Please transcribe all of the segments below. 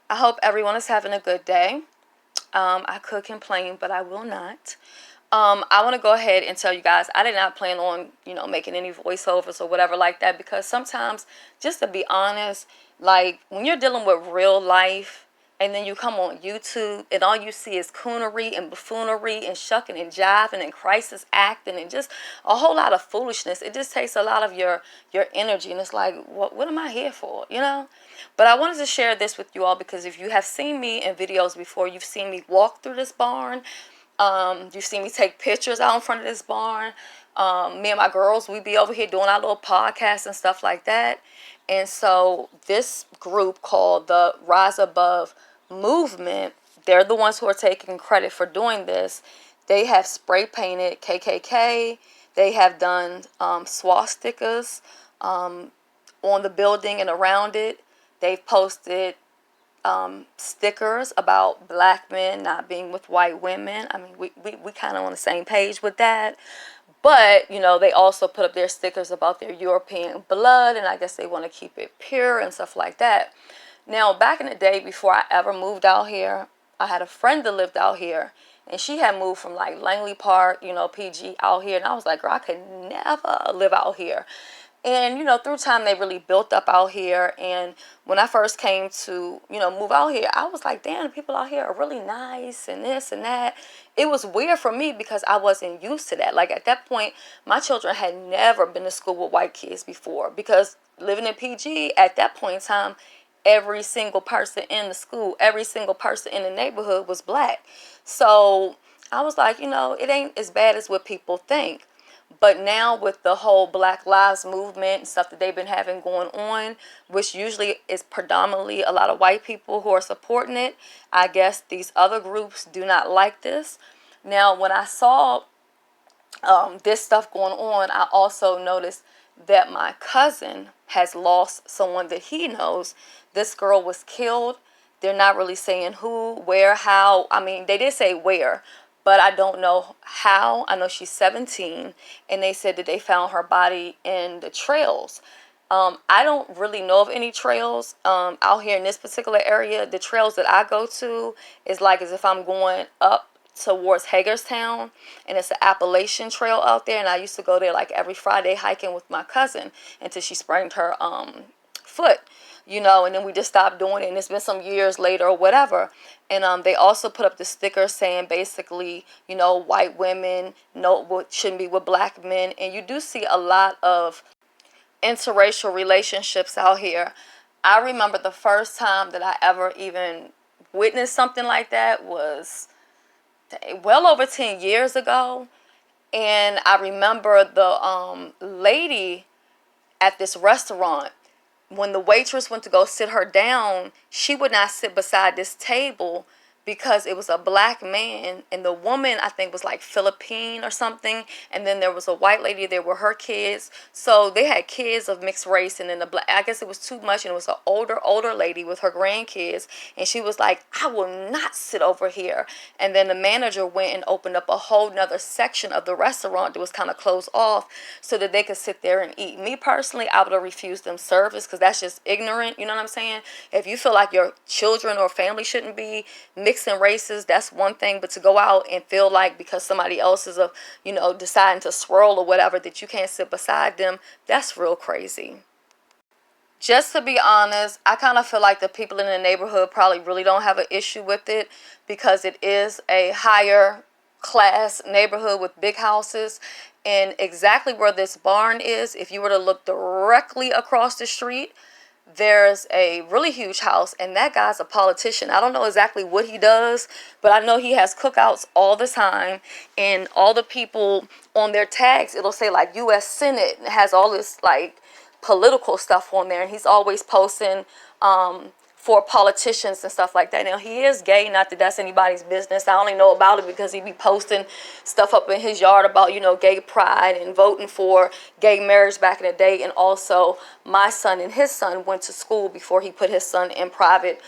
I hope everyone is having a good day. I could complain, but I will not. I want to go ahead and tell you guys I did not plan on, making any voiceovers or whatever like that, because sometimes, just to be honest, like when you're dealing with real life and then you come on YouTube and all you see is coonery and buffoonery and shucking and jiving and crisis acting and just a whole lot of foolishness. It just takes a lot of your energy, and it's like, what am I here for? But I wanted to share this with you all because if you have seen me in videos before, you've seen me walk through this barn. You've seen me take pictures out in front of this barn. Me and my girls, we be over here doing our little podcasts and stuff like that. And so this group called the Rise Above Movement, they're the ones who are taking credit for doing this. They have spray painted KKK. They have done swastikas on the building and around it. They've posted stickers about black men not being with white women. I mean, we kind of on the same page with that. But, they also put up their stickers about their European blood, and I guess they want to keep it pure and stuff like that. Now, back in the day, before I ever moved out here, I had a friend that lived out here, and she had moved from like Langley Park, PG out here, and I was like, girl, I could never live out here. And, through time, they really built up out here. And when I first came to, move out here, I was like, damn, the people out here are really nice and this and that. It was weird for me because I wasn't used to that. Like, at that point, my children had never been to school with white kids before, because living in PG at that point in time, every single person in the school, every single person in the neighborhood was black. So I was like, it ain't as bad as what people think. But now with the whole Black Lives Movement and stuff that they've been having going on, which usually is predominantly a lot of white people who are supporting it, I guess these other groups do not like this. Now, when I saw this stuff going on, I also noticed that my cousin has lost someone that he knows. This girl was killed. They're not really saying who, where, how. I mean, they did say where, but I don't know how. I know she's 17, and they said that they found her body in the trails. I don't really know of any trails out here in this particular area. The trails that I go to is like as if I'm going up towards Hagerstown, and it's an Appalachian trail out there, and I used to go there like every Friday hiking with my cousin until she sprained her foot. And then we just stopped doing it, and it's been some years later or whatever. And they also put up the sticker saying basically, white women shouldn't be with black men. And you do see a lot of interracial relationships out here. I remember the first time that I ever even witnessed something like that was well over 10 years ago. And I remember the lady at this restaurant, when the waitress went to go sit her down, she would not sit beside this table because it was a black man, and the woman, I think, was like Philippine or something, and then there was a white lady there with her kids. So they had kids of mixed race, and then I guess it was too much, and it was an older lady with her grandkids, and she was like, I will not sit over here. And then the manager went and opened up a whole nother section of the restaurant that was kind of closed off so that they could sit there and eat. Me personally, I would have refused them service because that's just ignorant, you know what I'm saying? If you feel like your children or family shouldn't be mixing races, that's one thing, but to go out and feel like because somebody else is deciding to swirl or whatever that you can't sit beside them, that's real crazy. Just to be honest, I kind of feel like the people in the neighborhood probably really don't have an issue with it because it is a higher class neighborhood with big houses. And exactly where this barn is, if you were to look directly across the street, there's a really huge house, and that guy's a politician. I don't know exactly what he does, but I know he has cookouts all the time, and all the people on their tags, it'll say like U.S. Senate, and it has all this like political stuff on there, and he's always posting for politicians and stuff like that. Now, he is gay, not that that's anybody's business. I only know about it because he be posting stuff up in his yard about, gay pride and voting for gay marriage back in the day. And also, my son and his son went to school before he put his son in private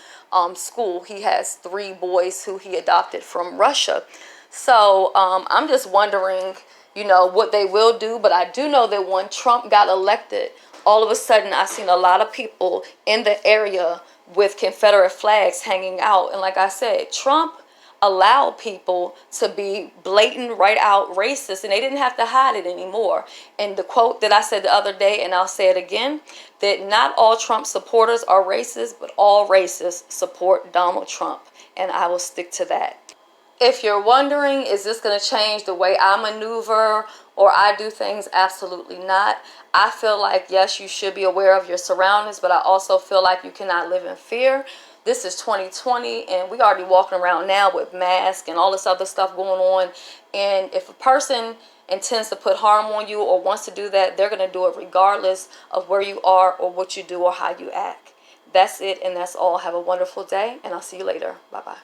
school. He has 3 boys who he adopted from Russia. So I'm just wondering, what they will do. But I do know that when Trump got elected, all of a sudden I seen a lot of people in the area with Confederate flags hanging out. And like I said, Trump allowed people to be blatant, right out racist, and they didn't have to hide it anymore. And the quote that I said the other day, and I'll say it again, that not all Trump supporters are racist, but all racists support Donald Trump. And I will stick to that. If you're wondering, is this going to change the way I maneuver or I do things? Absolutely not. I feel like, yes, you should be aware of your surroundings, but I also feel like you cannot live in fear. This is 2020, and we already walking around now with masks and all this other stuff going on. And if a person intends to put harm on you or wants to do that, they're going to do it regardless of where you are or what you do or how you act. That's it, and that's all. Have a wonderful day, and I'll see you later. Bye-bye.